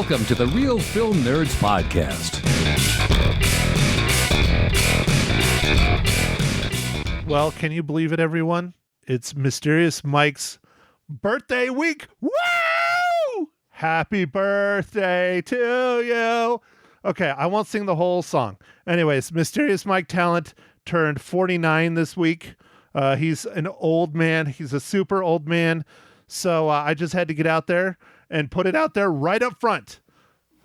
Welcome to the Real Film Nerds Podcast. Well, can you believe it, everyone? It's Mysterious Mike's birthday week. Woo! Happy birthday to you. Okay, I won't sing the whole song. Anyways, Mysterious Mike Talent turned 49 this week. He's an old man. He's a super old man. So I just had to get out there and put it out there right up front.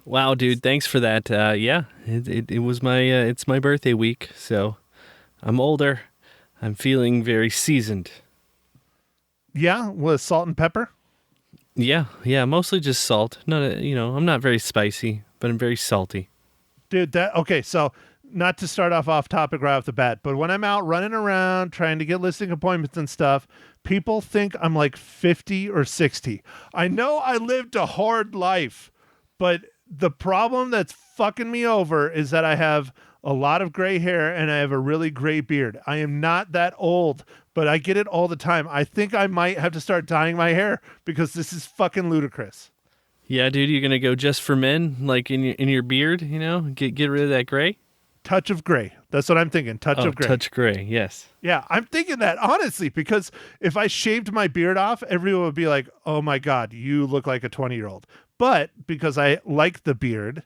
Wow, dude, thanks for that. It was my it's my birthday week, so I'm older. I'm feeling very seasoned. Yeah, with salt and pepper. Yeah, mostly just salt. I'm not very spicy, but I'm very salty. Dude, okay, so not to start off topic right off the bat, but when I'm out running around trying to get listing appointments and stuff, people think I'm like 50 or 60. I know I lived a hard life, but the problem that's fucking me over is that I have a lot of gray hair and I have a really gray beard. I am not that old, but I get it all the time. I think I might have to start dyeing my hair because this is fucking ludicrous. Yeah, dude, you're gonna go just for men, like in your beard, get rid of that gray. Touch of gray. That's what I'm thinking. Touch of gray. Touch gray, yes. Yeah, I'm thinking that, honestly, because if I shaved my beard off, everyone would be like, oh my God, you look like a 20-year-old. But because I like the beard,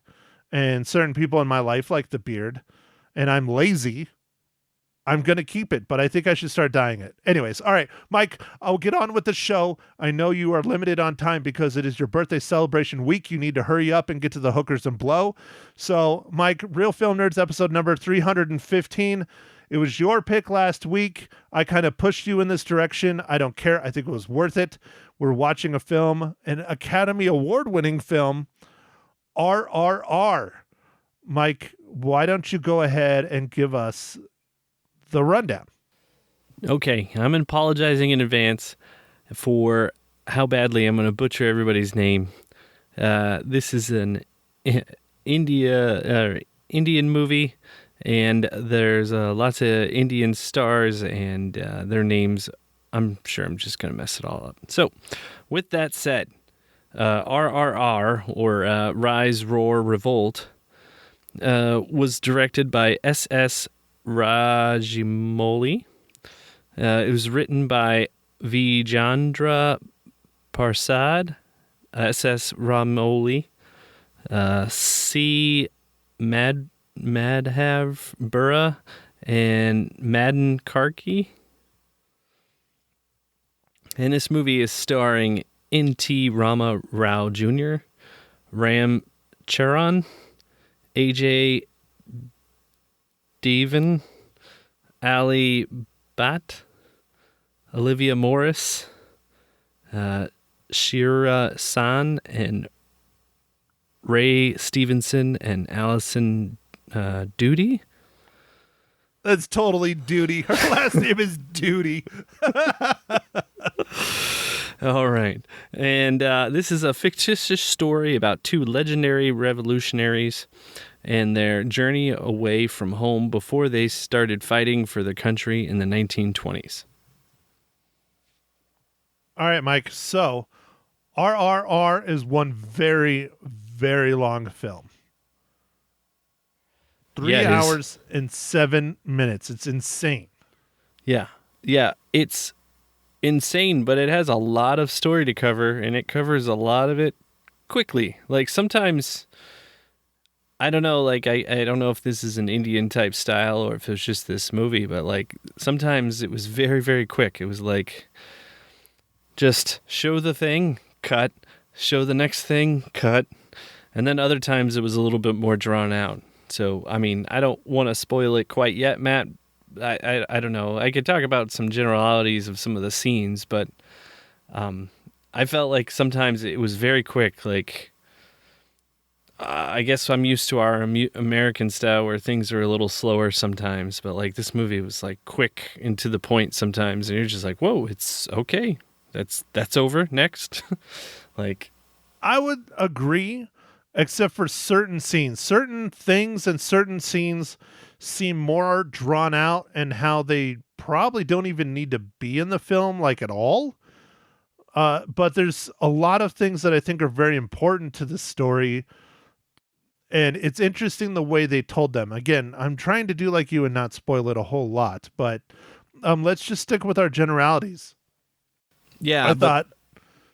and certain people in my life like the beard, and I'm lazy, I'm going to keep it, but I think I should start dyeing it. Anyways, all right, Mike, I'll get on with the show. I know you are limited on time because it is your birthday celebration week. You need to hurry up and get to the hookers and blow. So, Mike, Real Film Nerds episode number 315. It was your pick last week. I kind of pushed you in this direction. I don't care. I think it was worth it. We're watching a film, an Academy Award-winning film, RRR. Mike, why don't you go ahead and give us the rundown? Okay, I'm apologizing in advance for how badly I'm going to butcher everybody's name. This is an Indian movie, and there's lots of Indian stars, and their names, I'm sure I'm just going to mess it all up. So, with that said, RRR, or Rise, Roar, Revolt, was directed by S.S. Rajamouli. It was written by Vijandra Parsad, S.S. Rajamouli, C. Madhav Burra, and Madan Karki. And this movie is starring N.T. Rama Rao Jr., Ram Charan, A.J. Devan, Ali Bhatt, Olivia Morris, Shira San, and Ray Stevenson, and Allison Doody. That's totally Doody. Her last name is Doody. All right. And this is a fictitious story about two legendary revolutionaries and their journey away from home before they started fighting for their country in the 1920s. All right, Mike. So, RRR is one very, very long film. 3 hours and 7 minutes. It's insane. Yeah, it's insane, but it has a lot of story to cover, and it covers a lot of it quickly. Like, sometimes, I don't know, like, I don't know if this is an Indian type style or if it's just this movie, but, like, sometimes it was very, very quick. It was like, just show the thing, cut, show the next thing, cut, and then other times it was a little bit more drawn out. So, I mean, I don't want to spoil it quite yet, Matt. I don't know. I could talk about some generalities of some of the scenes, but I felt like sometimes it was very quick. Like, I guess I'm used to our American style where things are a little slower sometimes, but like this movie was like quick and to the point sometimes, and you're just like, whoa, it's okay. That's over. Next. Like, I would agree, except for certain scenes. Certain things and certain scenes seem more drawn out and how they probably don't even need to be in the film, like, at all. But there's a lot of things that I think are very important to the story. And it's interesting the way they told them. Again, I'm trying to do like you and not spoil it a whole lot, but let's just stick with our generalities. Yeah. I thought,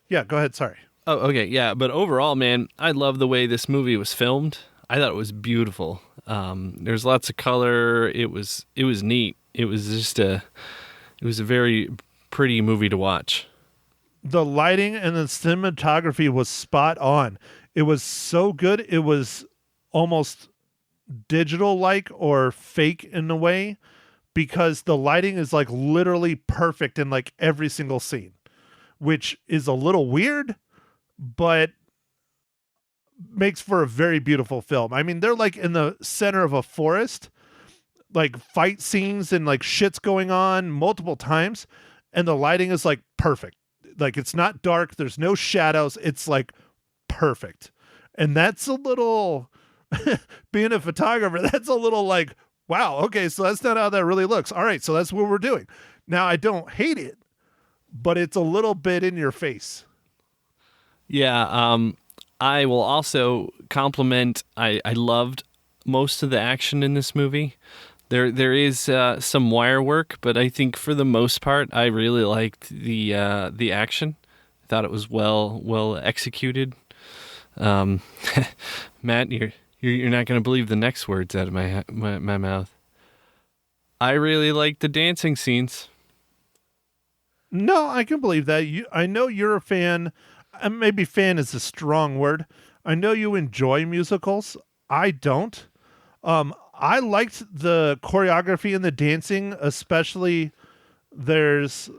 yeah, go ahead. Sorry. Oh, okay. Yeah. But overall, man, I love the way this movie was filmed. I thought it was beautiful. There's lots of color. It was neat. It was a very pretty movie to watch. The lighting and the cinematography was spot on. It was so good. It was almost digital like or fake in a way, because the lighting is like literally perfect in like every single scene, which is a little weird, but makes for a very beautiful film. I mean, they're like in the center of a forest, like fight scenes and like shit's going on multiple times, and the lighting is like perfect. Like it's not dark, there's no shadows, it's like perfect. And that's a little being a photographer, that's a little like, wow, okay, so that's not how that really looks. All right, so that's what we're doing. Now, I don't hate it, but it's a little bit in your face. Yeah, I will also compliment, I loved most of the action in this movie. There is some wire work, but I think for the most part, I really liked the action. I thought it was well executed. Matt, you're not going to believe the next words out of my mouth. I really liked the dancing scenes. No, I can believe that. I know you're a fan. Maybe fan is a strong word. I know you enjoy musicals. I don't. I liked the choreography and the dancing, especially there's,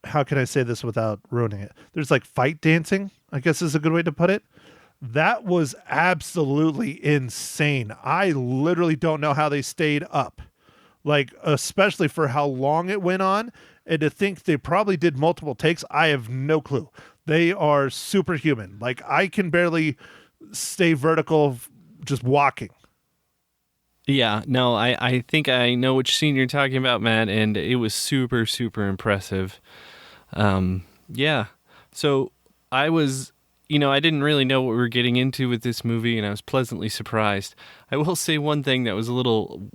how can I say this without ruining it? There's like fight dancing, I guess is a good way to put it. That was absolutely insane. I literally don't know how they stayed up, like, especially for how long it went on. And to think they probably did multiple takes, I have no clue. They are superhuman. Like, I can barely stay vertical just walking. Yeah, no, I think I know which scene you're talking about, Matt, and it was super, super impressive. Yeah, so I was, I didn't really know what we were getting into with this movie, and I was pleasantly surprised. I will say one thing that was a little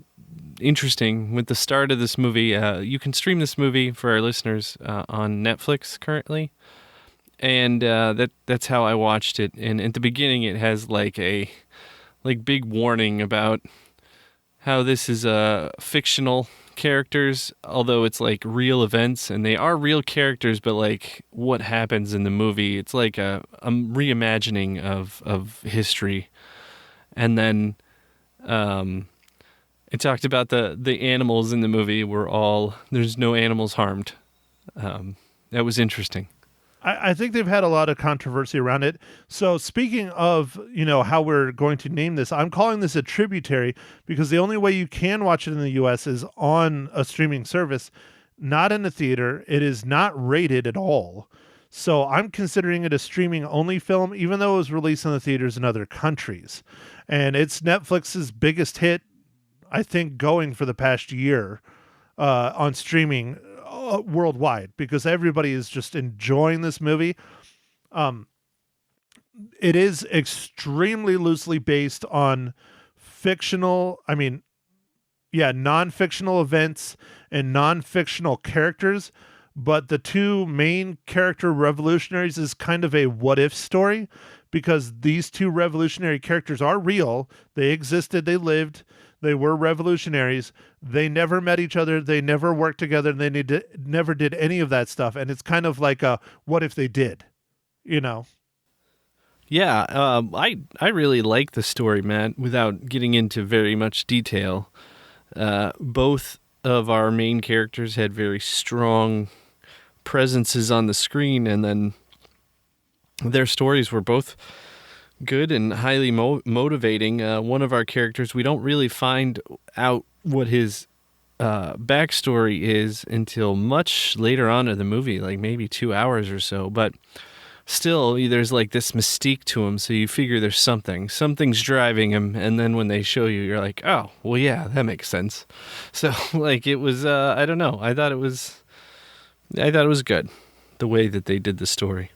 interesting with the start of this movie. You can stream this movie for our listeners on Netflix currently, and that's how I watched it. And at the beginning, it has like a big warning about how this is fictional characters, although it's like real events, and they are real characters, but like what happens in the movie, it's like a reimagining of history. And then it talked about the animals in the movie there's no animals harmed. That was interesting. I think they've had a lot of controversy around it. So speaking of, how we're going to name this, I'm calling this a tributary because the only way you can watch it in the US is on a streaming service, not in a theater. It is not rated at all. So I'm considering it a streaming only film, even though it was released in the theaters in other countries. And it's Netflix's biggest hit, I think, going for the past year on streaming worldwide, because everybody is just enjoying this movie. It is extremely loosely based on non-fictional events and non-fictional characters, but the two main character revolutionaries is kind of a what-if story, because these two revolutionary characters are real. They existed, they lived, they were revolutionaries. They never met each other. They never worked together. And they never did any of that stuff. And it's kind of like a, what if they did, Yeah. I really like the story, Matt, without getting into very much detail. Both of our main characters had very strong presences on the screen, and then their stories were both good and highly motivating. One of our characters, we don't really find out what his backstory is until much later on in the movie, like maybe 2 hours or so, but still there's like this mystique to him, so you figure there's something's driving him, and then when they show you, you're like, oh well, yeah, that makes sense. So like it was I don't know, I thought it was good the way that they did the story.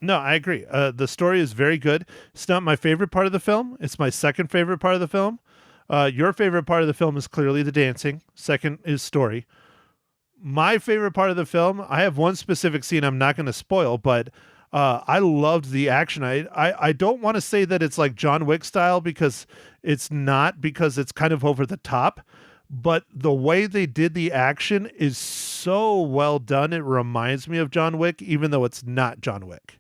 No, I agree. The story is very good. It's not my favorite part of the film. It's my second favorite part of the film. Your favorite part of the film is clearly the dancing. Second is story. My favorite part of the film, I have one specific scene I'm not going to spoil, but I loved the action. I don't want to say that it's like John Wick style because it's not, because it's kind of over the top. But the way they did the action is so well done. It reminds me of John Wick, even though it's not John Wick.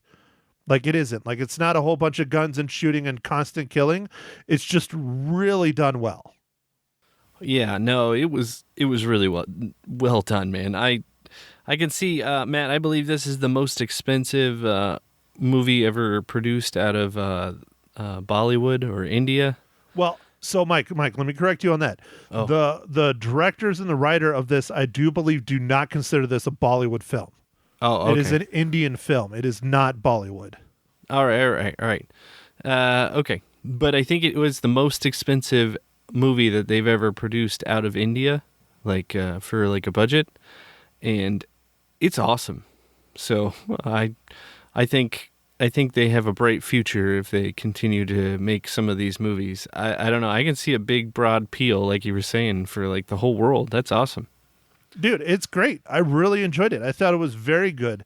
Like it isn't. Like it's not a whole bunch of guns and shooting and constant killing. It's just really done well. Yeah, no, it was really well done, man. I can see, Matt. I believe this is the most expensive movie ever produced out of Bollywood or India. Well, so Mike, let me correct you on that. Oh. The directors and the writer of this, I do believe, do not consider this a Bollywood film. Oh, okay. It is an Indian film. It is not Bollywood. All right. Okay, but I think it was the most expensive movie that they've ever produced out of India, like for like a budget, and it's awesome. So I think they have a bright future if they continue to make some of these movies. I don't know. I can see a big broad appeal, like you were saying, for like the whole world. That's awesome. Dude, it's great. I really enjoyed it. I thought it was very good.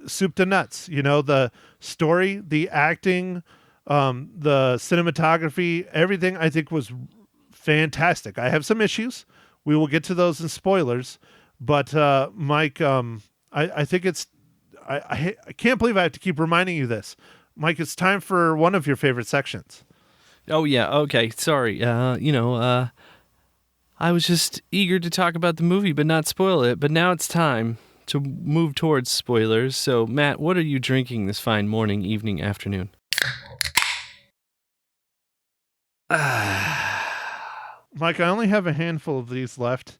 Soup to nuts. You know, the story, the acting, the cinematography, everything I think was fantastic. I have some issues. We will get to those in spoilers. But Mike, I think it's... I can't believe I have to keep reminding you this. Mike, it's time for one of your favorite sections. Oh, yeah. Okay. Sorry. I was just eager to talk about the movie but not spoil it. But now it's time to move towards spoilers. So, Matt, what are you drinking this fine morning, evening, afternoon? Mike, I only have a handful of these left.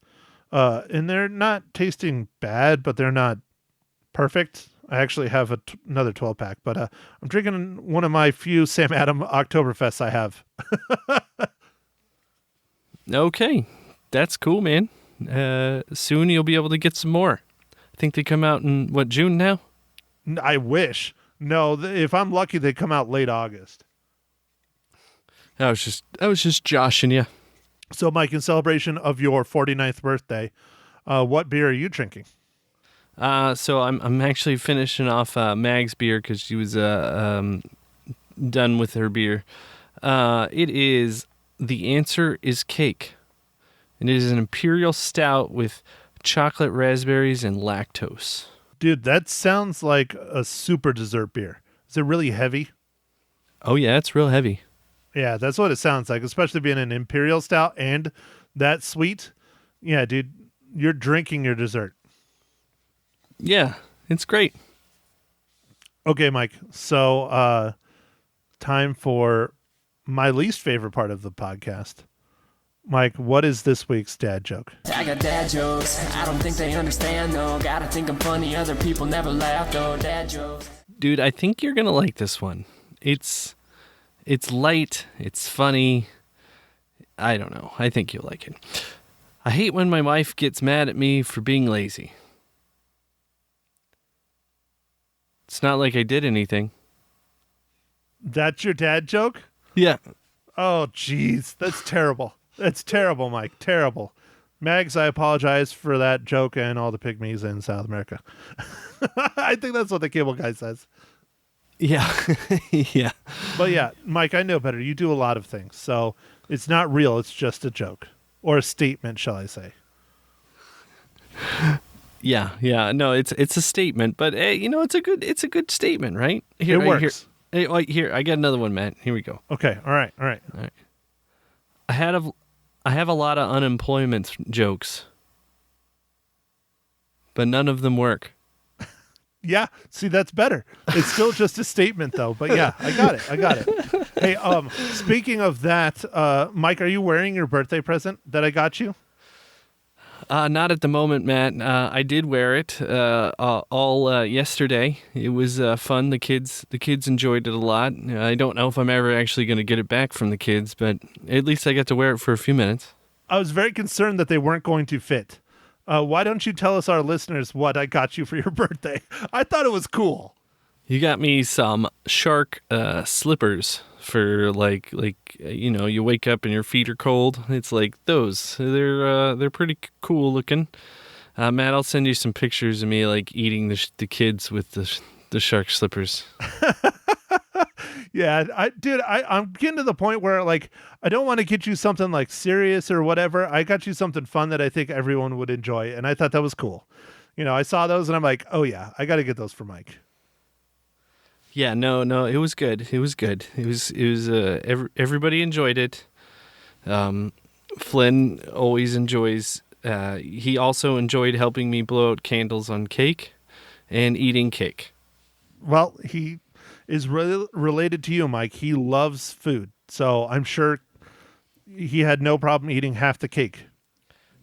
And they're not tasting bad, but they're not perfect. I actually have another 12-pack, but I'm drinking one of my few Sam Adam Oktoberfests I have. Okay. That's cool, man. Soon you'll be able to get some more. I think they come out in, June now? I wish. No, if I'm lucky, they come out late August. I was just joshing you. So, Mike, in celebration of your 49th birthday, what beer are you drinking? So I'm actually finishing off Mag's beer because she was done with her beer. The answer is cake. It is an imperial stout with chocolate, raspberries, and lactose. Dude, that sounds like a super dessert beer. Is it really heavy? Oh yeah, it's real heavy. Yeah, that's what it sounds like, especially being an imperial stout and that sweet. Yeah, dude, you're drinking your dessert. Yeah, it's great. Okay, Mike. So, time for my least favorite part of the podcast. Mike, what is this week's dad joke? I got dad jokes. I don't think they understand, though. Gotta think I'm funny. Other people never laugh, though. Dad jokes. Dude, I think you're going to like this one. It's light. It's funny. I don't know. I think you'll like it. I hate when my wife gets mad at me for being lazy. It's not like I did anything. That's your dad joke? Yeah. Oh, jeez. That's terrible. That's terrible, Mike. Terrible. Mags, I apologize for that joke and all the pygmies in South America. I think that's what the cable guy says. Yeah. Yeah. But yeah, Mike, I know better. You do a lot of things. So it's not real. It's just a joke. Or a statement, shall I say. Yeah. No, it's a statement, but hey, it's a good statement, right? It works. Here, I got another one, Matt. Here we go. Okay. All right. I have a lot of unemployment jokes, but none of them work. Yeah. See, that's better. It's still just a statement, though. But yeah, I got it. Hey, speaking of that, Mike, are you wearing your birthday present that I got you? Not at the moment, Matt. I did wear it all yesterday. It was fun. The kids enjoyed it a lot. I don't know if I'm ever actually going to get it back from the kids, but at least I got to wear it for a few minutes. I was very concerned that they weren't going to fit. Why don't you tell us, our listeners, what I got you for your birthday? I thought it was cool. You got me some shark slippers for you wake up and your feet are cold. It's like those. They're pretty cool looking. Matt, I'll send you some pictures of me like eating the kids with the shark slippers. Yeah, I'm getting to the point where like I don't want to get you something like serious or whatever. I got you something fun that I think everyone would enjoy, and I thought that was cool. I saw those and I'm like, oh yeah, I got to get those for Mike. Yeah, no, it was good. It was good. It was. Everybody enjoyed it. Flynn always enjoys. He also enjoyed helping me blow out candles on cake, and eating cake. Well, he is related to you, Mike. He loves food, so I'm sure he had no problem eating half the cake.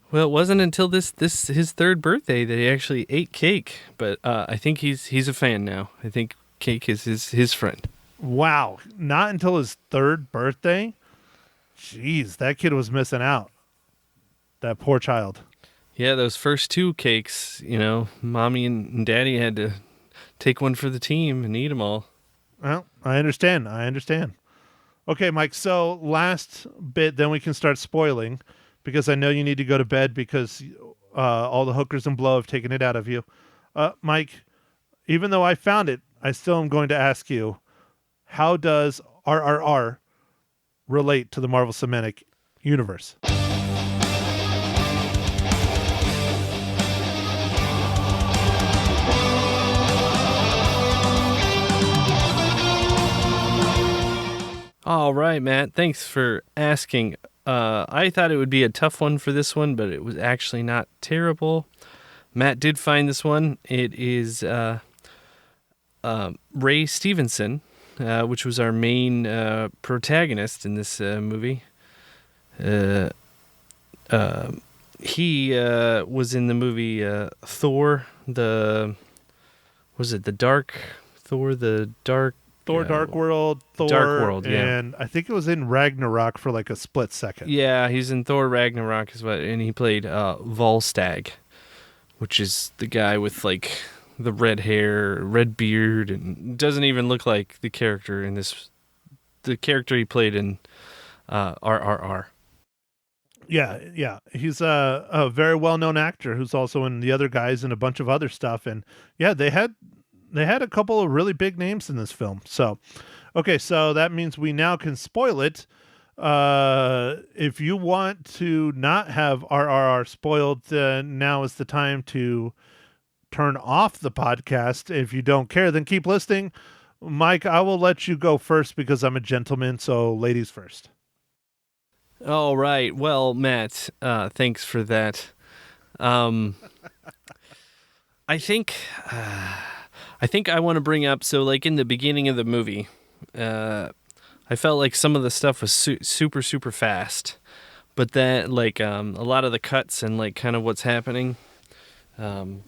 Well, it wasn't until this his third birthday that he actually ate cake, but I think he's a fan now. I think cake is his friend. Wow, not until his third birthday? Jeez, that kid was missing out. That poor child. Yeah, those first two cakes, mommy and daddy had to take one for the team and eat them all. Well, I understand. Okay, Mike, so last bit, then we can start spoiling, because I know you need to go to bed because all the hookers and blow have taken it out of you. Mike, even though I found it, I still am going to ask you, how does RRR relate to the Marvel Cinematic Universe? All right, Matt. Thanks for asking. I thought it would be a tough one for this one, but it was actually not terrible. Matt did find this one. It is Ray Stevenson, which was our main protagonist in this movie. He was in the movie Thor, Dark World, Thor, Dark World, yeah. And I think it was in Ragnarok for like a split second. Yeah, he's in Thor Ragnarok and he played Volstagg, which is the guy with like the red hair, red beard, and doesn't even look like the character in this. The character he played in RRR. Yeah. He's a very well-known actor who's also in The Other Guys and a bunch of other stuff. And yeah, they had a couple of really big names in this film. So, okay, so that means we now can spoil it. If you want to not have RRR spoiled, now is the time to turn off the podcast. If you don't care, then keep listening. Mike, I will let you go first because I'm a gentleman, so ladies first. All right. Well, Matt, thanks for that. I think I want to bring up, so like in the beginning of the movie, I felt like some of the stuff was super, super fast, but that like a lot of the cuts and like kind of what's happening, one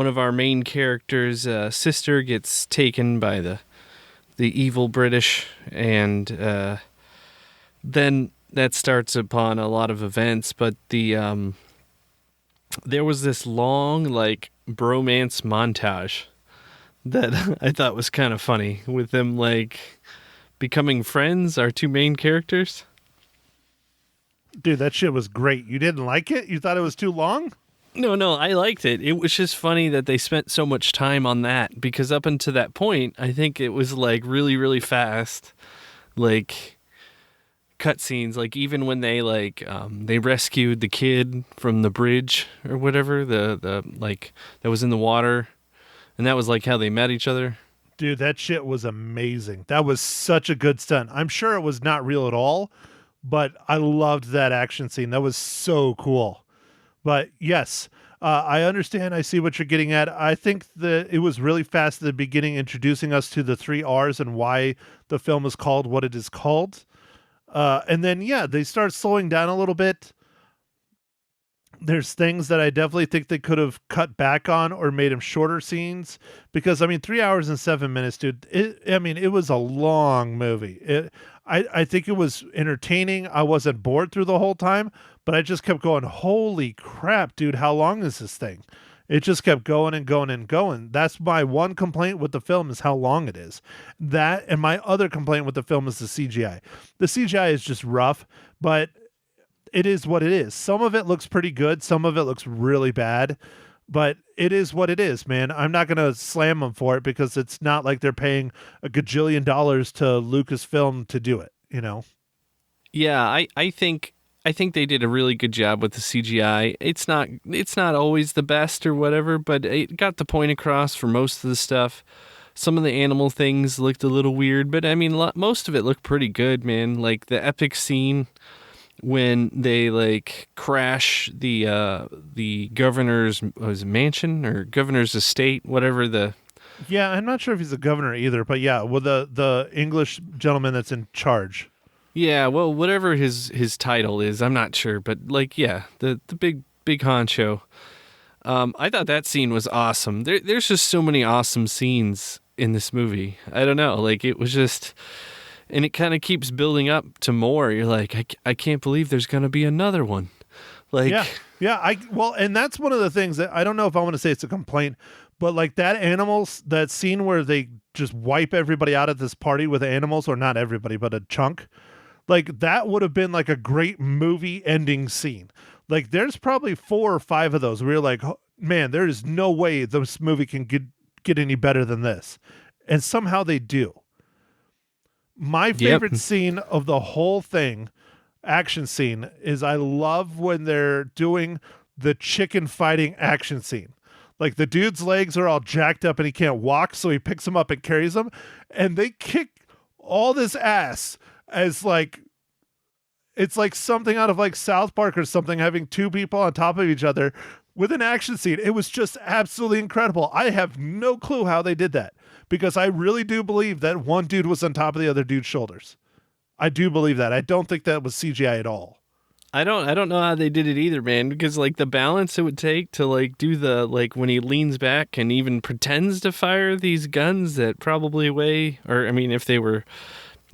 of our main characters' sister gets taken by the evil British, and then that starts upon a lot of events, but there was this long like bromance montage that I thought was kind of funny with them like becoming friends, our two main characters. Dude, that shit was great. You didn't like it? You thought it was too long? No, I liked it. It was just funny that they spent so much time on that, because up until that point, I think it was like really, really fast, like cutscenes. Like even when they they rescued the kid from the bridge or whatever, the like that was in the water, and that was like how they met each other. Dude, that shit was amazing. That was such a good stunt. I'm sure it was not real at all, but I loved that action scene. That was so cool. But yes, I understand. I see what you're getting at. I think that it was really fast at the beginning, introducing us to the 3 R's and why the film is called what it is called. And then, yeah, they start slowing down a little bit. There's things that I definitely think they could have cut back on or made them shorter scenes, because 3 hours and 7 minutes, dude. It was a long movie. I think it was entertaining. I wasn't bored through the whole time, but I just kept going, holy crap, dude, how long is this thing? It just kept going and going and going. That's my one complaint with the film, is how long it is. That, and my other complaint with the film is the CGI. The CGI is just rough, but it is what it is. Some of it looks pretty good. Some of it looks really bad, but it is what it is, man. I'm not going to slam them for it because it's not like they're paying a gajillion dollars to Lucasfilm to do it, you know? Yeah, I think they did a really good job with the CGI. It's not always the best or whatever, but it got the point across for most of the stuff. Some of the animal things looked a little weird, but I mean, most of it looked pretty good, man. Like the epic scene when they like crash the governor's mansion or governor's estate, whatever the. Yeah, I'm not sure if he's the governor either, but yeah, well, the English gentleman that's in charge. Yeah, well, whatever his title is, I'm not sure, but like, yeah, the big honcho. I thought that scene was awesome. There's just so many awesome scenes in this movie. I don't know, like it was just, and it kind of keeps building up to more. You're like, I can't believe there's gonna be another one. Like, yeah. Well, and that's one of the things that I don't know if I want to say it's a complaint, but like that scene where they just wipe everybody out at this party with animals, or not everybody, but a chunk. Like that would have been like a great movie ending scene. Like there's probably 4 or 5 of those where you're like, oh, man, there is no way this movie can get any better than this. And somehow they do. My favorite scene of the whole thing, action scene, is I love when they're doing the chicken fighting action scene. Like the dude's legs are all jacked up and he can't walk, so he picks them up and carries them. And they kick all this ass as like, it's like something out of like South Park or something, having 2 people on top of each other with an action scene. It was just absolutely incredible. I have no clue how they did that, because I really do believe that one dude was on top of the other dude's shoulders. I do believe that. I don't think that was CGI at all. I don't know how they did it either, man, because like the balance it would take to like do the, like when he leans back and even pretends to fire these guns that probably weigh, or I mean if they were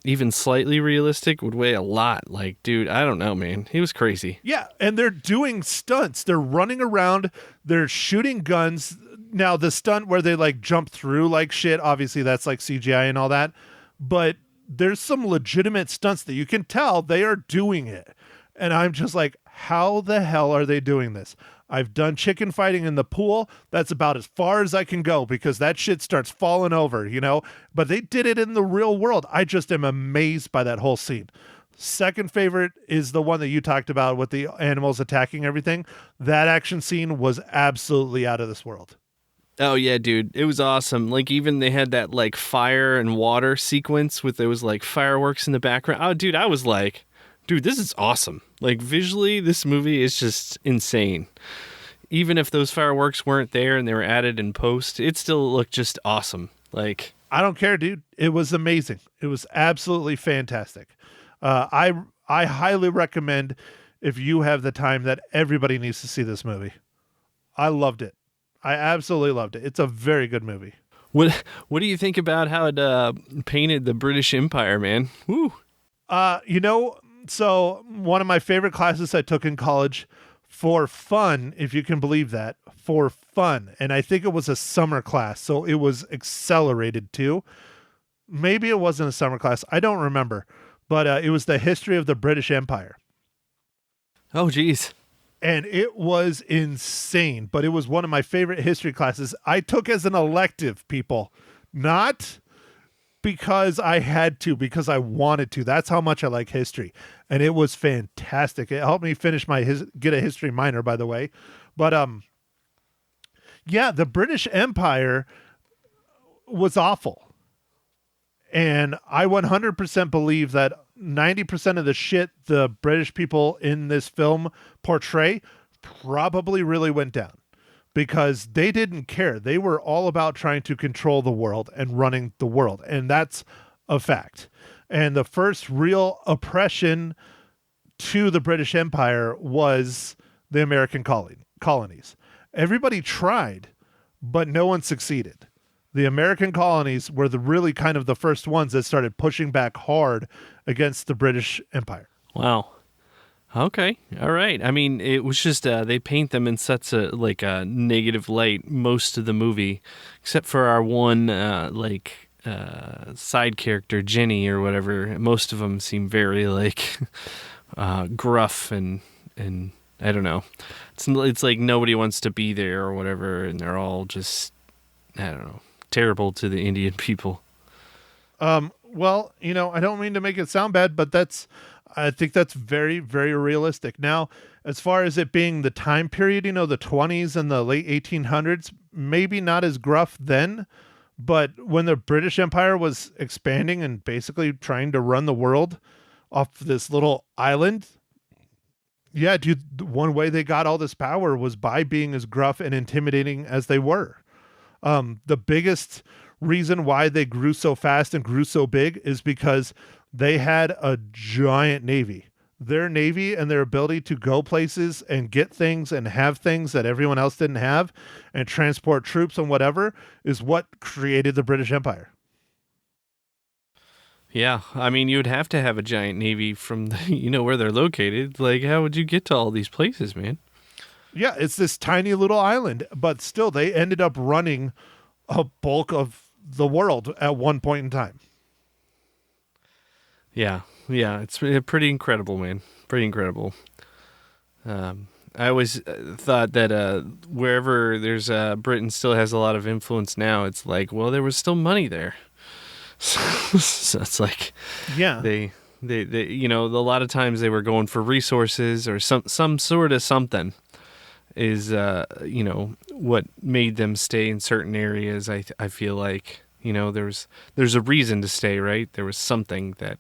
even slightly realistic, would weigh a lot. Like, dude, I don't know, man. He was crazy. Yeah, and they're doing stunts. They're running around. They're shooting guns. Now, the stunt where they like jump through like shit, obviously that's like CGI and all that. But there's some legitimate stunts that you can tell they are doing it. And I'm just like, how the hell are they doing this? I've done chicken fighting in the pool. That's about as far as I can go because that shit starts falling over, you know? But they did it in the real world. I just am amazed by that whole scene. Second favorite is the one that you talked about with the animals attacking everything. That action scene was absolutely out of this world. Oh yeah, dude. It was awesome. Like even they had that like fire and water sequence with there was like fireworks in the background. Oh dude, I was like, dude, this is awesome. Like visually, this movie is just insane. Even if those fireworks weren't there and they were added in post, it still looked just awesome. Like, I don't care, dude. It was amazing. It was absolutely fantastic. I highly recommend, if you have the time, that everybody needs to see this movie. I loved it. I absolutely loved it. It's a very good movie. What do you think about how it painted the British Empire, man? Woo. You know, so one of my favorite classes I took in college for fun, if you can believe that, for fun. And I think it was a summer class, so it was accelerated too. Maybe it wasn't a summer class. I don't remember. But it was the history of the British Empire. Oh, geez. And it was insane. But it was one of my favorite history classes I took as an elective, people. Not because I had to, because I wanted to. That's how much I like history. And it was fantastic. It helped me finish my get a history minor, by the way. But yeah, the British Empire was awful. And I 100% believe that 90% of the shit the British people in this film portray probably really went down, because they didn't care. They were all about trying to control the world and running the world. And that's a fact. And the first real oppression to the British Empire was the American colonies. Everybody tried, but no one succeeded. The American colonies were really kind of the first ones that started pushing back hard against the British Empire. Wow. Okay, all right. I mean, it was just they paint them in such a negative light most of the movie, except for our one side character Jenny or whatever. Most of them seem very like gruff and I don't know. It's like nobody wants to be there or whatever, and they're all just I don't know, terrible to the Indian people. Well, I don't mean to make it sound bad, but I think that's very, very realistic. Now, as far as it being the time period, the 20s and the late 1800s, maybe not as gruff then, but when the British Empire was expanding and basically trying to run the world off this little island, yeah, dude, one way they got all this power was by being as gruff and intimidating as they were. The biggest reason why they grew so fast and grew so big is because they had a giant navy. Their navy and their ability to go places and get things and have things that everyone else didn't have and transport troops and whatever is what created the British Empire. Yeah, I mean, you'd have to have a giant navy from where they're located. Like, how would you get to all these places, man? Yeah, it's this tiny little island, but still they ended up running a bulk of the world at one point in time. Yeah, it's pretty incredible, man. Pretty incredible. I always thought that wherever there's Britain still has a lot of influence now, it's like, well, there was still money there. So it's like, yeah, they a lot of times they were going for resources or some sort of something is what made them stay in certain areas. I feel like there's a reason to stay, right? There was something that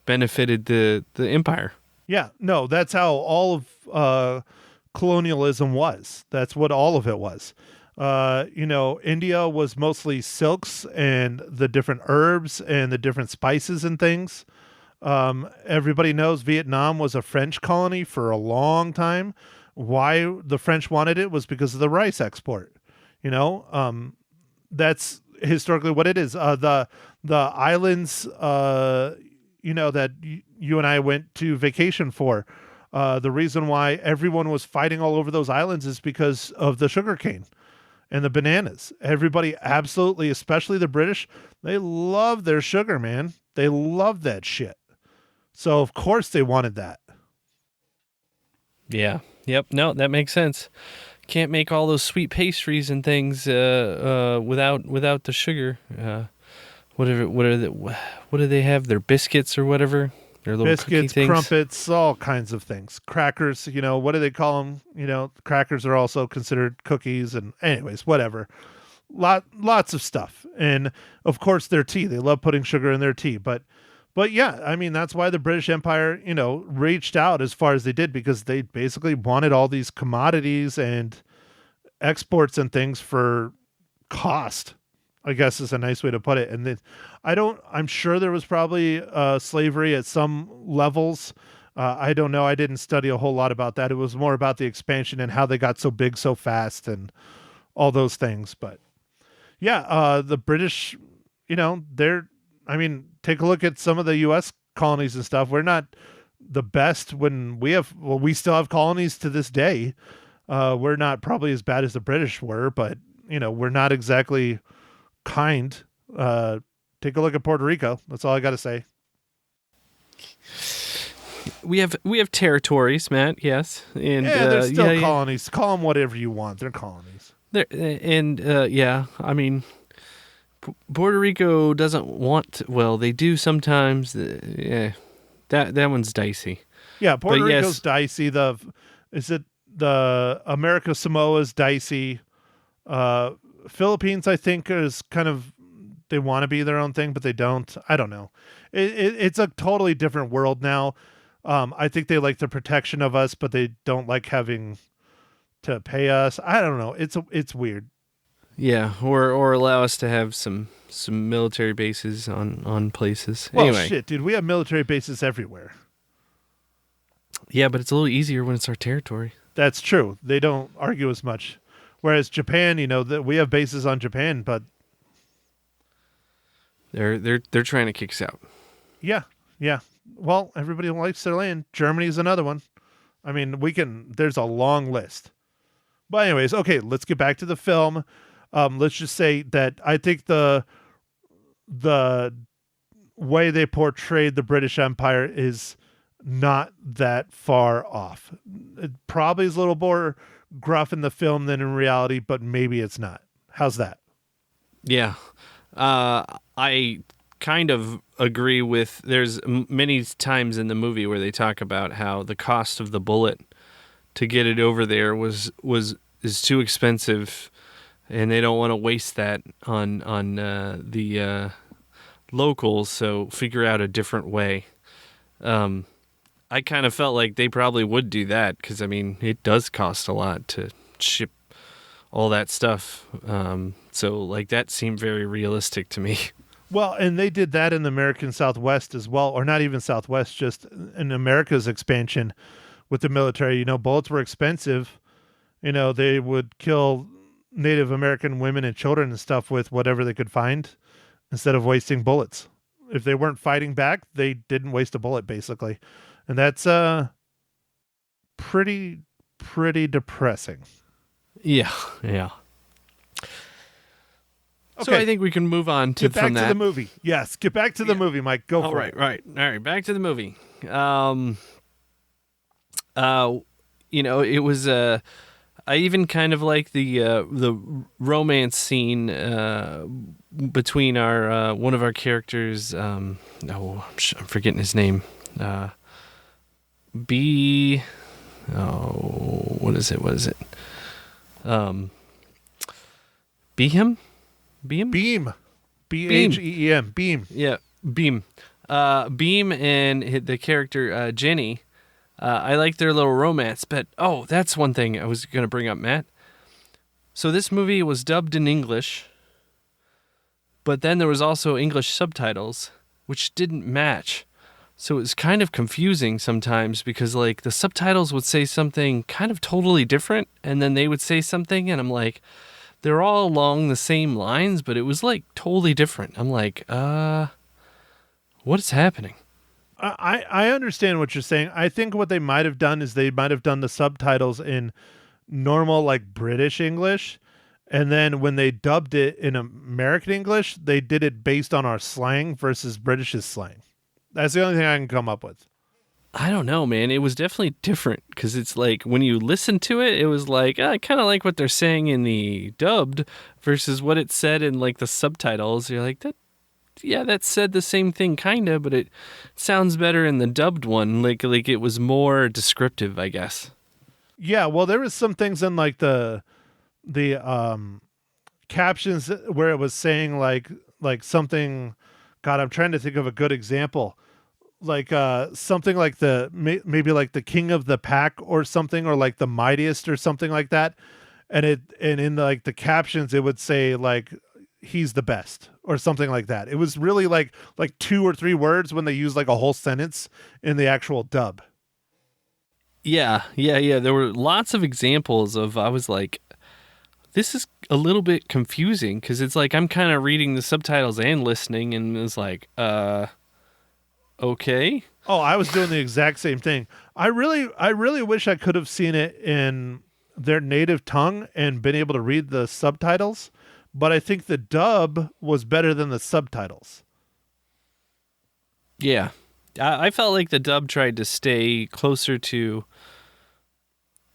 benefited the empire. Yeah, no, that's how all of colonialism was. That's what all of it was. India was mostly silks and the different herbs and the different spices and things. Everybody knows Vietnam was a French colony for a long time. Why the French wanted it was because of the rice export. That's historically what it is. The islands, that you and I went to vacation for. The reason why everyone was fighting all over those islands is because of the sugarcane and the bananas. Everybody absolutely, especially the British, they love their sugar, man. They love that shit. So of course they wanted that. Yeah. Yep. No, that makes sense. Can't make all those sweet pastries and things without the sugar. What do they have? Their biscuits or whatever? Their little biscuits, crumpets, all kinds of things. Crackers, what do they call them? Crackers are also considered cookies, and anyways, whatever. Lots of stuff. And of course their tea. They love putting sugar in their tea. But yeah, I mean, that's why the British Empire, reached out as far as they did, because they basically wanted all these commodities and exports and things for cost, I guess is a nice way to put it. And I'm sure there was probably slavery at some levels. I don't know. I didn't study a whole lot about that. It was more about the expansion and how they got so big so fast and all those things. But yeah, the British, take a look at some of the U.S. colonies and stuff. We're not the best when we still have colonies to this day. We're not probably as bad as the British were, but we're not exactly kind. Take a look at Puerto Rico. That's all I got to say. We have territories, Matt. Yes, and they're still colonies. Call them whatever you want. They're colonies. I mean, Puerto Rico doesn't want. Well, they do sometimes. That one's dicey. Yeah, Puerto Rico's dicey. The America Samoa's dicey. Philippines, I think, is kind of, they want to be their own thing, but they don't. I don't know. It's a totally different world now. I think they like the protection of us, but they don't like having to pay us. I don't know. It's weird. Yeah, or allow us to have some military bases on places. Well, anyway. Shit, dude, we have military bases everywhere. Yeah, but it's a little easier when it's our territory. That's true. They don't argue as much. Whereas Japan, that we have bases on Japan, but they're trying to kick us out. Yeah. Well, everybody likes their land. Germany's another one. I mean, there's a long list. But anyways, okay, let's get back to the film. Let's just say that I think the way they portrayed the British Empire is not that far off. It probably is a little more gruff in the film than in reality, but maybe it's not. How's that? Yeah. I kind of agree with, there's many times in the movie where they talk about how the cost of the bullet to get it over there is too expensive, and they don't want to waste that on the locals, so figure out a different way. I kind of felt like they probably would do that because, I mean, it does cost a lot to ship all that stuff. So, like, that seemed very realistic to me. Well, and they did that in the American Southwest as well, or not even Southwest, just in America's expansion with the military. You know, bullets were expensive. You know, they would kill Native American women and children and stuff with whatever they could find instead of wasting bullets. If they weren't fighting back, they didn't waste a bullet, basically. And that's pretty depressing. Yeah. Okay. So I think we can move on get back from that. to the movie. Yes, get back to the movie, Mike. Go for it. Right. All right, back to the movie. You know, it was I even kind of like the romance scene between our one of our characters. I'm forgetting his name. What is it? Behem? Beam. Behem. Beam. Yeah, Beam. Beam and the character Jenny. I like their little romance, but that's one thing I was going to bring up, Matt. So this movie was dubbed in English, but then there was also English subtitles, which didn't match. So it was kind of confusing sometimes because, like, the subtitles would say something kind of totally different, and then they would say something, and I'm like, they're all along the same lines, but it was, like, totally different. I'm like, what is happening? I understand what you're saying. I think what they might have done is they might have done the subtitles in normal, like, British English, and then when they dubbed it in American English, they did it based on our slang versus British's slang. That's the only thing I can come up with. I don't know, man. It was definitely different because it's like when you listen to it, it was like, I kind of like what they're saying in the dubbed versus what it said in, like, the subtitles. You're like, that said the same thing kind of, but it sounds better in the dubbed one. Like it was more descriptive, I guess. Yeah, well, there was some things in, like, the captions where it was saying like something. God, I'm trying to think of a good example. Like something like maybe like the king of the pack or something, or like the mightiest or something like that. And in like the captions, it would say like he's the best or something like that. It was really like 2 or 3 words when they use like a whole sentence in the actual dub. Yeah. There were lots of examples of, I was like, this is a little bit confusing because it's like I'm kind of reading the subtitles and listening, and it's like, okay. Oh, I was doing the exact same thing. I really wish I could have seen it in their native tongue and been able to read the subtitles, but I think the dub was better than the subtitles. Yeah. I felt like the dub tried to stay closer to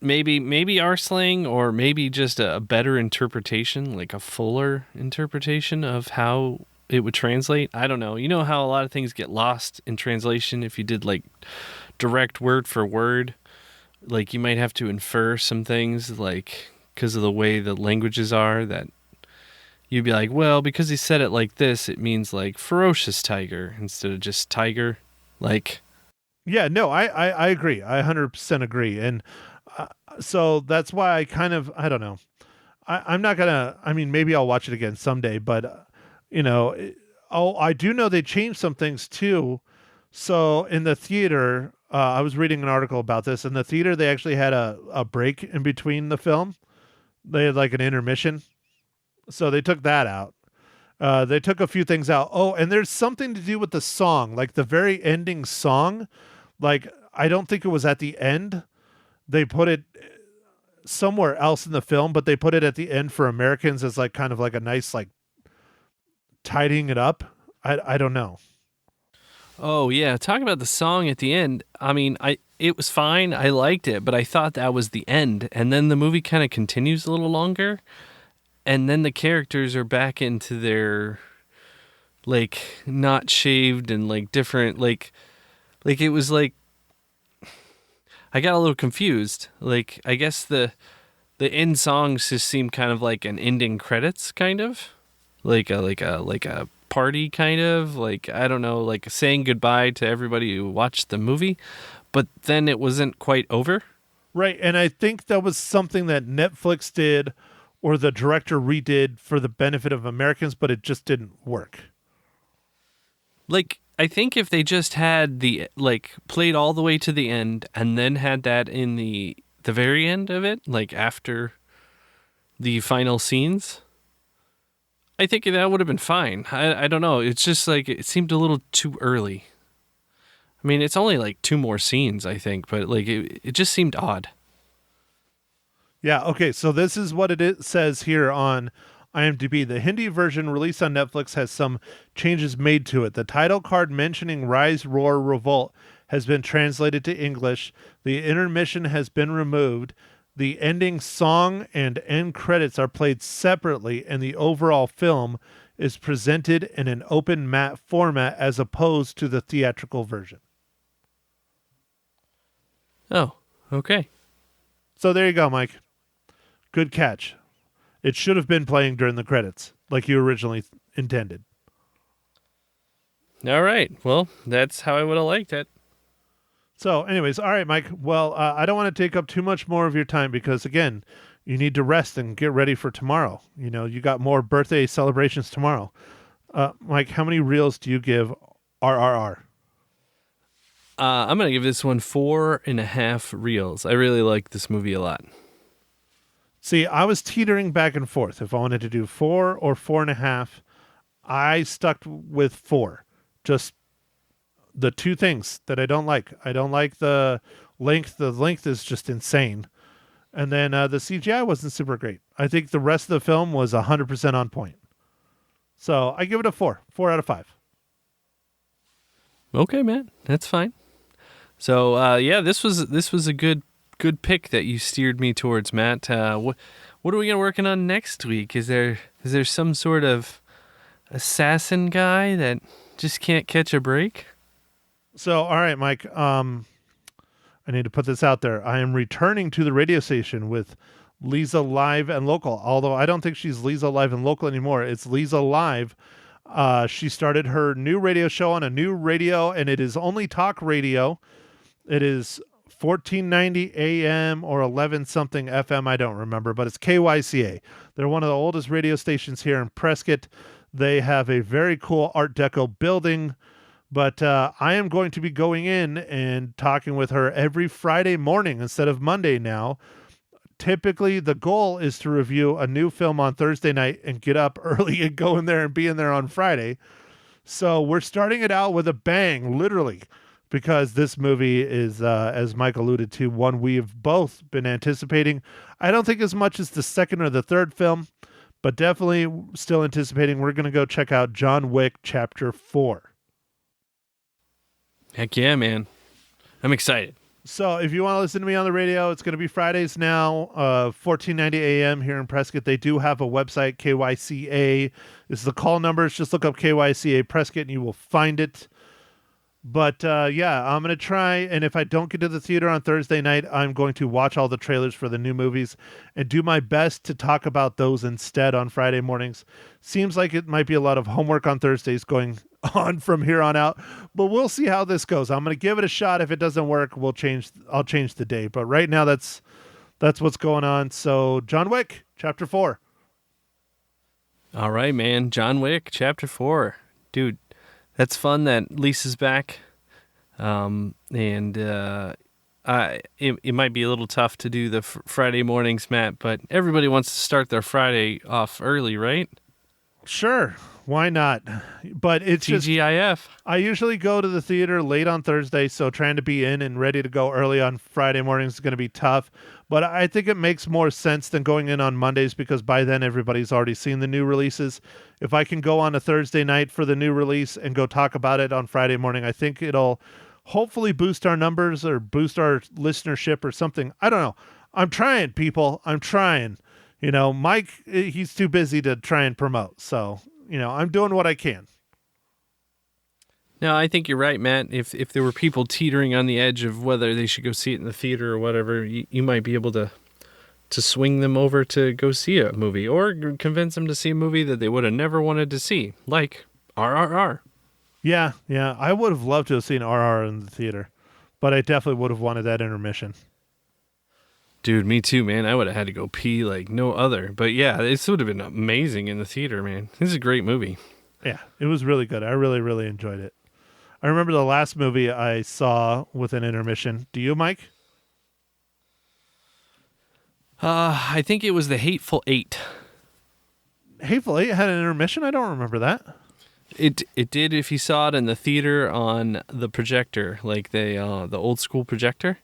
maybe our slang, or maybe just a better interpretation, like a fuller interpretation of how it would translate. I don't know. You know how a lot of things get lost in translation if you did like direct word for word? Like you might have to infer some things, like because of the way the languages are, that you'd be like, well, because he said it like this, it means like ferocious tiger instead of just tiger. Like, yeah, no, I agree. I 100% agree. And so that's why I kind of, I don't know. I'm not going to, I mean, maybe I'll watch it again someday, but, I do know they changed some things too. So in the theater, I was reading an article about this. In the theater, they actually had a break in between the film. They had like an intermission. So they took that out. They took a few things out. Oh, and there's something to do with the song, like the very ending song. Like, I don't think it was at the end, they put it somewhere else in the film, but they put it at the end for Americans as like kind of like a nice like tidying it up. I don't know. Oh yeah, talk about the song at the end. I mean, it was fine. I liked it, but I thought that was the end, and then the movie kind of continues a little longer, and then the characters are back into their like not shaved and like different like it was like I got a little confused. Like I guess the end songs just seemed kind of like an ending credits kind of like a party kind of like I don't know like saying goodbye to everybody who watched the movie, but then it wasn't quite over. Right, and I think that was something that Netflix did or the director redid for the benefit of Americans, but it just didn't work. Like I think if they just had the like played all the way to the end and then had that in the very end of it, like after the final scenes, I think that would have been fine. I don't know. It's just like it seemed a little too early. I mean, it's only like 2 more scenes, I think, but like it just seemed odd. Yeah, okay, so this is what it says here on IMDb. The Hindi version released on Netflix has some changes made to it. The title card mentioning Rise, Roar, Revolt has been translated to English. The intermission has been removed. The ending song and end credits are played separately, and the overall film is presented in an open matte format as opposed to the theatrical version. Oh, okay. So there you go, Mike. Good catch. It should have been playing during the credits, like you originally intended. All right. Well, that's how I would have liked it. So, anyways, all right, Mike. Well, I don't want to take up too much more of your time because, again, you need to rest and get ready for tomorrow. You know, you got more birthday celebrations tomorrow. Mike, how many reels do you give RRR? I'm going to give this one 4.5 reels. I really like this movie a lot. See, I was teetering back and forth if I wanted to do 4 or 4.5. I stuck with 4. Just the two things that I don't like. I don't like the length. The length is just insane. And then the CGI wasn't super great. I think the rest of the film was 100% on point. So I give it a 4. 4 out of 5. Okay, man. That's fine. So, yeah, this was a good pick that you steered me towards, Matt. What are we gonna working on next week? Is there some sort of assassin guy that just can't catch a break? So, all right, Mike. I need to put this out there. I am returning to the radio station with Lisa Live and Local. Although I don't think she's Lisa Live and Local anymore. It's Lisa Live. She started her new radio show on a new radio, and it is only talk radio. It is 1490 AM or 11 something FM. I don't remember, but it's KYCA. They're one of the oldest radio stations here in Prescott. They have a very cool Art Deco building, but I am going to be going in and talking with her every Friday morning instead of Monday now. Typically, the goal is to review a new film on Thursday night and get up early and go in there and be in there on Friday. So we're starting it out with a bang, literally, because this movie is, as Mike alluded to, one we've both been anticipating. I don't think as much as the second or the third film, but definitely still anticipating. We're going to go check out John Wick Chapter 4. Heck yeah, man. I'm excited. So if you want to listen to me on the radio, it's going to be Fridays now, 1490 AM here in Prescott. They do have a website, KYCA. This is the call numbers. Just look up KYCA Prescott and you will find it. But yeah, I'm going to try, and if I don't get to the theater on Thursday night, I'm going to watch all the trailers for the new movies and do my best to talk about those instead on Friday mornings. Seems like it might be a lot of homework on Thursdays going on from here on out, but we'll see how this goes. I'm going to give it a shot. If it doesn't work, I'll change the day. But right now, that's what's going on. So John Wick, Chapter 4. All right, man. John Wick, Chapter 4. Dude, that's fun that Lisa's back. It might be a little tough to do the Friday mornings, Matt, but everybody wants to start their Friday off early, right? Sure. Why not? But it's just, TGIF. I usually go to the theater late on Thursday, so trying to be in and ready to go early on Friday mornings is going to be tough. But I think it makes more sense than going in on Mondays because by then everybody's already seen the new releases. If I can go on a Thursday night for the new release and go talk about it on Friday morning, I think it'll hopefully boost our numbers or boost our listenership or something. I don't know. I'm trying, people. I'm trying. You know, Mike, he's too busy to try and promote. So, you know, I'm doing what I can. No, I think you're right, Matt. If there were people teetering on the edge of whether they should go see it in the theater or whatever, you might be able to swing them over to go see a movie or convince them to see a movie that they would have never wanted to see, like RRR. Yeah. I would have loved to have seen RRR in the theater, but I definitely would have wanted that intermission. Dude, me too, man. I would have had to go pee like no other. But yeah, this would have been amazing in the theater, man. This is a great movie. Yeah, it was really good. I really, really enjoyed it. I remember the last movie I saw with an intermission. Do you, Mike? I think it was The Hateful Eight. Hateful Eight had an intermission? I don't remember that. It did if you saw it in the theater on the projector, like the old school projector.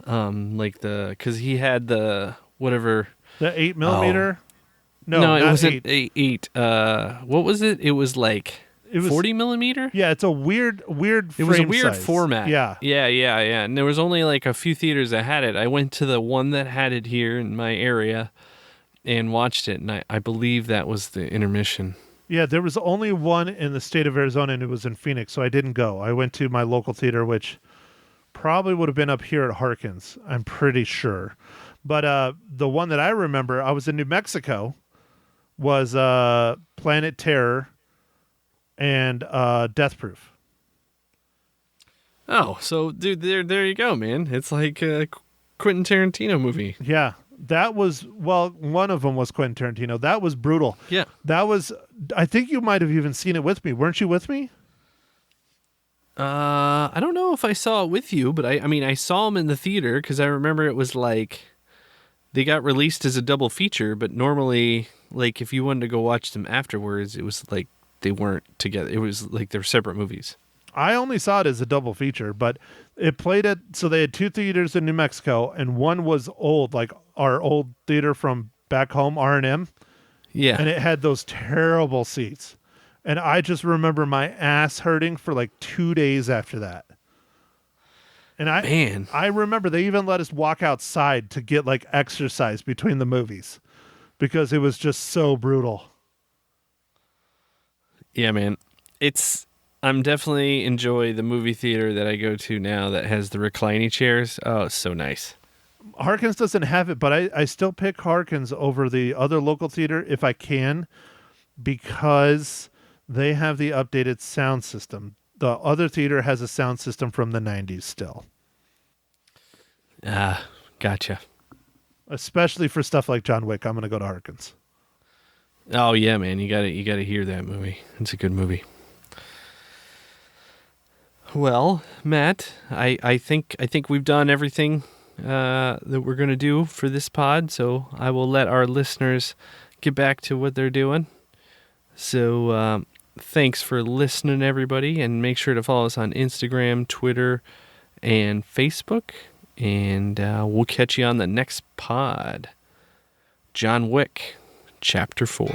Because he had the whatever. The 8mm? Oh. No, it wasn't 8. What was it? It was like 40mm? Yeah, it's a weird It was a weird size. format. Yeah. And there was only like a few theaters that had it. I went to the one that had it here in my area and watched it, and I believe that was the intermission. Yeah, there was only one in the state of Arizona, and it was in Phoenix, so I didn't go. I went to my local theater, which probably would have been up here at Harkins, I'm pretty sure. But the one that I remember, I was in New Mexico, was Planet Terror and Death Proof. Oh, so dude, there you go, man. It's like a Quentin Tarantino movie. Yeah, that was, well, one of them was Quentin Tarantino. That was brutal. Yeah. That was, I think you might have even seen it with me. Weren't you with me? I don't know if I saw it with you, but I mean, I saw them in the theater because I remember it was like they got released as a double feature, but normally, like if you wanted to go watch them afterwards, it was like they weren't together. It was like they're separate movies. I only saw it as a double feature, but it played at, so they had two theaters in New Mexico, and one was old, like our old theater from back home, R&M. Yeah. And it had those terrible seats. And I just remember my ass hurting for like 2 days after that. And I remember they even let us walk outside to get like exercise between the movies because it was just so brutal. Yeah, man. I'm definitely enjoy the movie theater that I go to now that has the reclining chairs. Oh, it's so nice. Harkins doesn't have it, but I still pick Harkins over the other local theater if I can, because they have the updated sound system. The other theater has a sound system from the 90s still. Gotcha. Especially for stuff like John Wick, I'm going to go to Harkins. Oh yeah, man, you gotta hear that movie. It's a good movie. Well, Matt, I think we've done everything that we're gonna do for this pod, so I will let our listeners get back to what they're doing. So thanks for listening, everybody, and make sure to follow us on Instagram, Twitter, and Facebook. And we'll catch you on the next pod. John Wick, Chapter 4.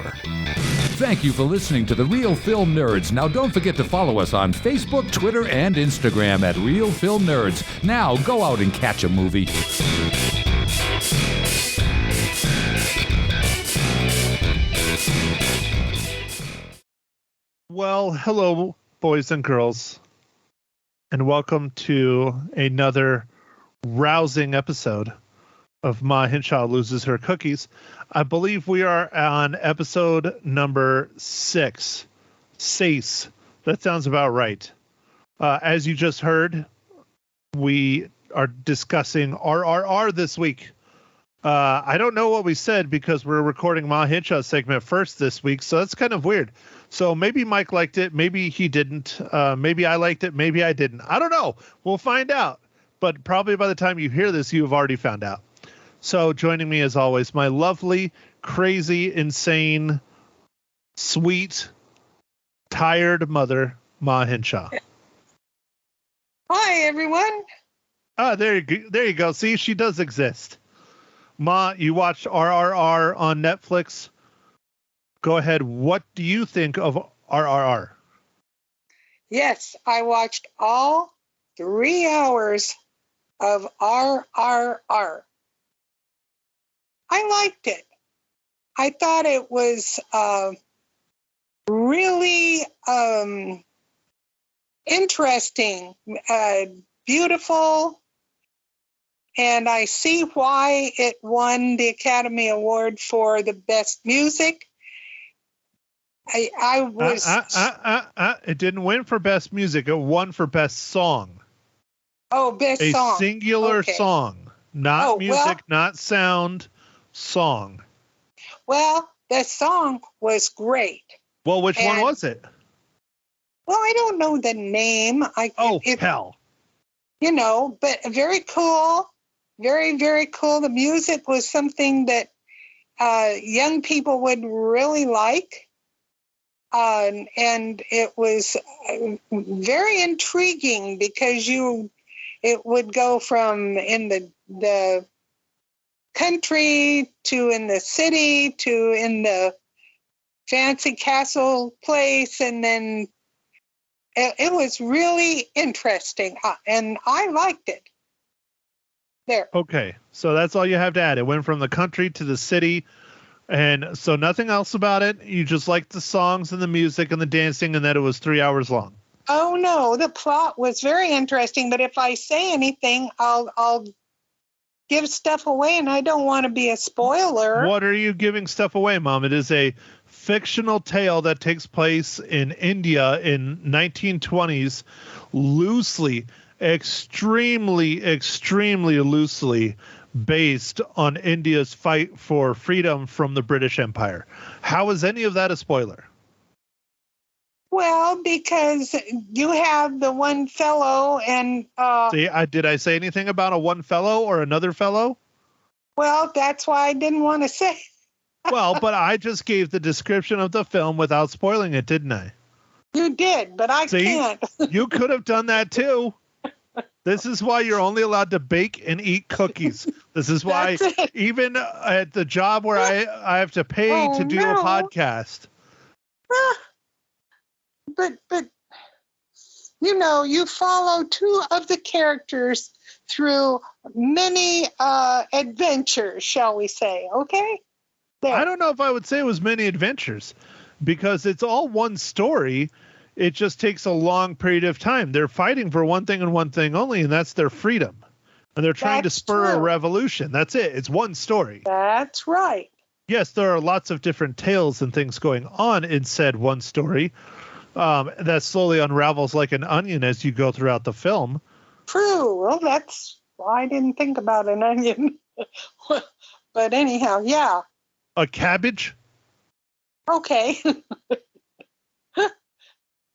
Thank you for listening to The Real Film Nerds. Now don't forget to follow us on Facebook, Twitter, and Instagram at Real Film Nerds. Now go out and catch a movie. Well, hello, boys and girls, and welcome to another rousing episode of Ma Hinshaw Loses Her Cookies. I believe we are on episode number 6. Sace. That sounds about right. As you just heard, we are discussing RRR this week. I don't know what we said because we're recording Ma Hinshaw's segment first this week, so that's kind of weird. So maybe Mike liked it, maybe he didn't. Maybe I liked it, maybe I didn't. I don't know. We'll find out. But probably by the time you hear this, you've already found out. So joining me as always, my lovely, crazy, insane, sweet, tired mother, Ma Hinshaw. Hi, everyone. Ah, there you go. See, she does exist. Ma, you watched RRR on Netflix. Go ahead. What do you think of RRR? Yes, I watched all 3 hours of RRR. I liked it. I thought it was really interesting, beautiful, and I see why it won the Academy Award for the best music. I was. It didn't win for best music. It won for best song. Oh, best song. A singular song, not music, not sound. Song. Well, the song was great. Well, which one was it? Well, I don't know the name. Hell. You know, but very cool. Very, very cool. The music was something that young people would really like. And it was very intriguing because it would go from in the country to in the city to in the fancy castle place, and then it was really interesting, and I liked it. There. Okay, so that's all you have to add. It went from the country to the city, and so nothing else about it. You just liked the songs and the music and the dancing, and that it was 3 hours long. Oh no, the plot was very interesting, but if I say anything, I'll give stuff away, and I don't want to be a spoiler. What are you giving stuff away, Mom? It is a fictional tale that takes place in India in 1920s, loosely, extremely loosely based on India's fight for freedom from the British Empire. How is any of that a spoiler? Well, because you have the one fellow and... See, did I say anything about a one fellow or another fellow? Well, that's why I didn't want to say. Well, but I just gave the description of the film without spoiling it, didn't I? You did, but I can't. You could have done that too. This is why you're only allowed to bake and eat cookies. This is why even at the job where I have to pay to do a podcast. But you know, you follow two of the characters through many adventures, shall we say? Okay. There. I don't know if I would say it was many adventures, because it's all one story. It just takes a long period of time. They're fighting for one thing and one thing only, and that's their freedom. And they're trying to spur a revolution. That's it. It's one story. That's right. Yes, there are lots of different tales and things going on in said one story that slowly unravels like an onion as you go throughout the film. True. Well, that's why I didn't think about an onion. But anyhow, yeah. A cabbage? Okay.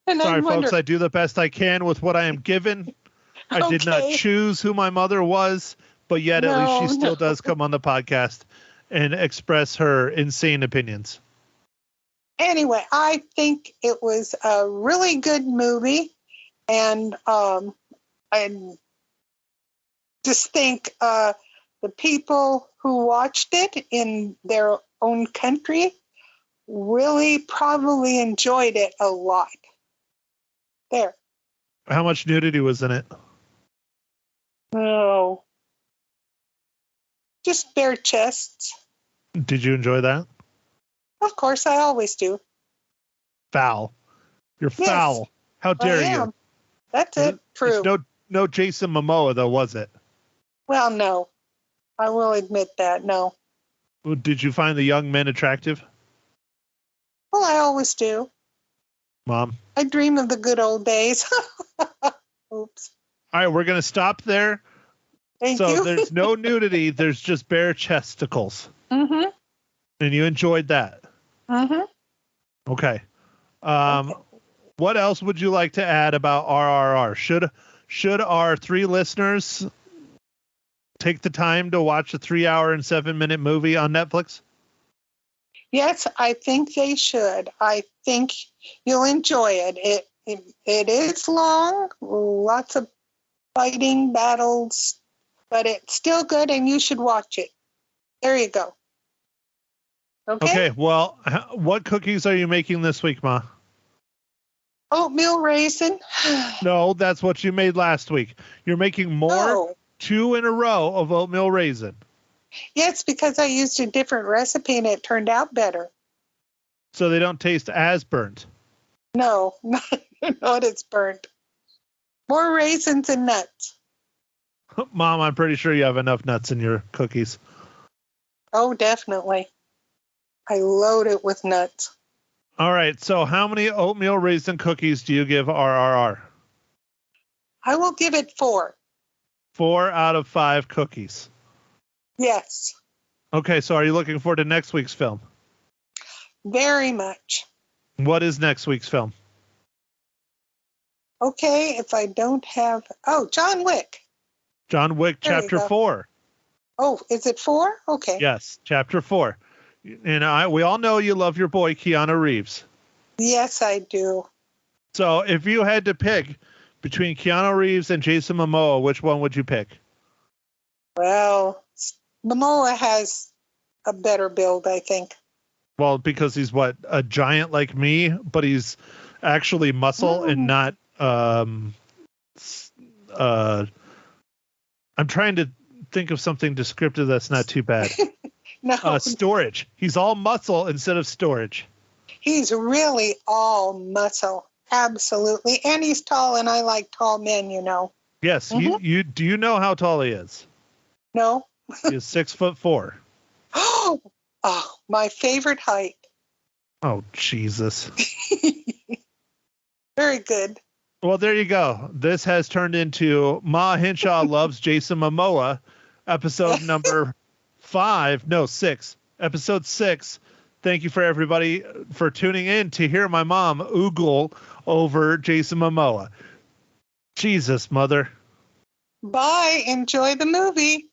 Sorry, folks, I do the best I can with what I am given. I did not choose who my mother was, but yet at least she still does come on the podcast and express her insane opinions. Anyway, I think it was a really good movie, and I just think the people who watched it in their own country really probably enjoyed it a lot. There. How much nudity was in it? No. Just bare chests. Did you enjoy that? Of course, I always do. Foul. You're foul. How dare you? That's it. True. No Jason Momoa, though, was it? Well, no. I will admit that, no. Did you find the young men attractive? Well, I always do. Mom? I dream of the good old days. Oops. All right, we're going to stop there. Thank you. So there's no nudity. There's just bare chesticles. Mm-hmm. And you enjoyed that? Mm-hmm. Okay. What else would you like to add about RRR? Should our 3 listeners take the time to watch a 3 hour and 7 minute movie on Netflix? Yes, I think they should. I think you'll enjoy it. It is long, lots of fighting battles, but it's still good, and you should watch it. There you go. Okay, well, what cookies are you making this week, Ma? Oatmeal raisin. No, that's what you made last week. You're making more, Oh. 2 in a row of oatmeal raisin. Yes, because I used a different recipe and it turned out better. So they don't taste as burnt. No, not as burnt. More raisins and nuts. Mom, I'm pretty sure you have enough nuts in your cookies. Oh, definitely. I load it with nuts. All right, so how many oatmeal raisin cookies do you give RRR? I will give it 4. 4 out of 5 cookies. Yes, Okay, so are you looking forward to next week's film? very much. What is next week's film? Okay, if I don't have... Oh, John Wick. John Wick There you Chapter go. 4. Oh, is it 4? Okay. Yes, Chapter 4. And we all know you love your boy Keanu Reeves. Yes, I do. So if you had to pick between Keanu Reeves and Jason Momoa, which one would you pick? Well, Momoa has a better build, I think. Well, because he's what, a giant like me, but he's actually muscle and not I'm trying to think of something descriptive that's not too bad. No, Storage. He's all muscle instead of storage. he's really all muscle. Absolutely. And he's tall, and I like tall men, you know. Yes, you do you know how tall he is? No? He is 6'4". Oh, my favorite height. Oh, Jesus. Very good. Well, there you go. This has turned into Ma Hinshaw Loves Jason Momoa, episode number 6. Episode 6. Thank you for everybody for tuning in to hear my mom oogle over Jason Momoa. Jesus, mother. Bye. Enjoy the movie.